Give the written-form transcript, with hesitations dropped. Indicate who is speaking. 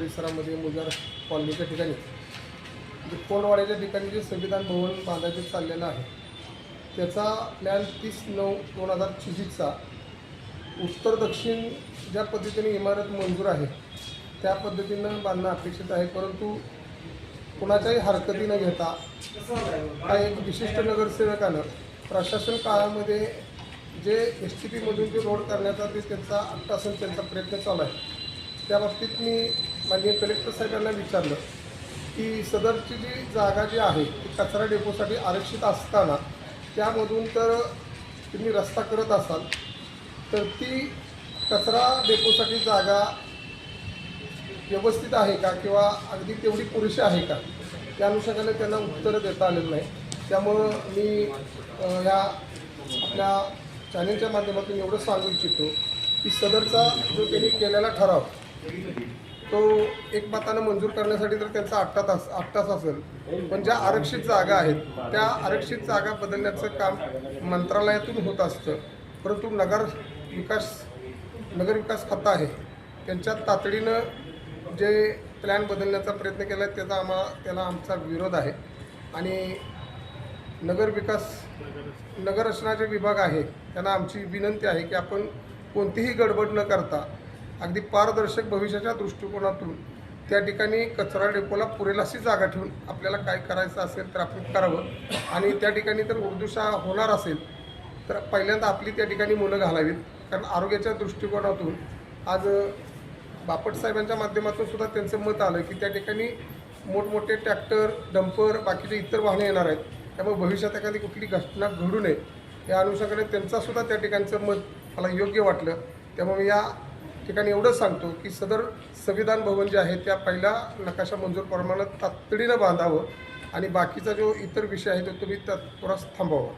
Speaker 1: परिसरामध्ये मुजार कॉलनीच्या ठिकाणी जे कोंडवाड्याच्या ठिकाणी जे संविधान भवन बांधायचं चाललेलं आहे त्याचा प्लॅन 30/9/2024चा उत्तर दक्षिण ज्या पद्धतीने इमारत मंजूर आहे त्या पद्धतीनं बांधणं अपेक्षित आहे, परंतु कोणाच्याही हरकती न घेता काही एक विशिष्ट नगरसेवकानं प्रशासन काळामध्ये जे STPमधून जे रोड करण्याचा ते त्यांचा आत्तासून त्यांचा प्रयत्न चालू आहे। त्या बाबतीत मी माननीय कलेक्टर साहेबांना विचारलं की सदरची जी जागा जी आहे ती कचरा डेपोसाठी आरक्षित असताना त्यामधून तर तुम्ही रस्ता करत असाल तर ती कचरा डेपोसाठी जागा व्यवस्थित आहे का किंवा अगदी तेवढी पुरेशी आहे का, त्या अनुषंगाने त्यांना उत्तरं देता आलेलं नाही। त्यामुळं मी या आपल्या चॅनलच्या माध्यमातून एवढं सांगू इच्छितो की सदरचा जो त्यांनी केलेला ठराव तो एक मतानं मंजूर करण्यासाठी तर त्यांचा 8 तास असेल, पण ज्या आरक्षित जागा आहेत त्या आरक्षित जागा बदलण्याचं काम मंत्रालयातून होत असतं, परंतु नगर विकास खातं आहे त्यांच्या तातडीनं जे प्लॅन बदलण्याचा प्रयत्न केला आहे त्याला आमचा विरोध आहे। आणि नगर रचनाचे विभाग आहे त्यांना आमची विनंती आहे की आपण कोणतीही गडबड न करता अगदी पारदर्शक भविष्याच्या दृष्टिकोनातून त्या ठिकाणी कचरा डेपोला पुरेल अशी जागा ठेवून आपल्याला काय करायचं असेल तर आपण करावं। आणि त्या ठिकाणी तर उर्दूशाळा होणार असेल तर पहिल्यांदा आपली त्या ठिकाणी मुलं घालावीत, कारण आरोग्याच्या दृष्टिकोनातून आज बापट साहेबांच्या माध्यमातून सुद्धा त्यांचं मत आलं की त्या ठिकाणी मोठमोठे ट्रॅक्टर डंपर बाकीचे इतर वाहने येणार आहेत, त्यामुळे भविष्यात एखादी कुठली घटना घडू नये या अनुषंगाने त्यांचासुद्धा त्या ठिकाणचं मत मला योग्य वाटलं। त्यामुळे या ठिकाणी एवढंच सांगतो की सदर संविधान भवन जे आहे त्या पहिल्या नकाशा मंजूर प्रमाणात तातडीनं बांधावं आणि बाकीचा जो इतर विषय आहे तो तुम्ही त्वरात थांबवावा।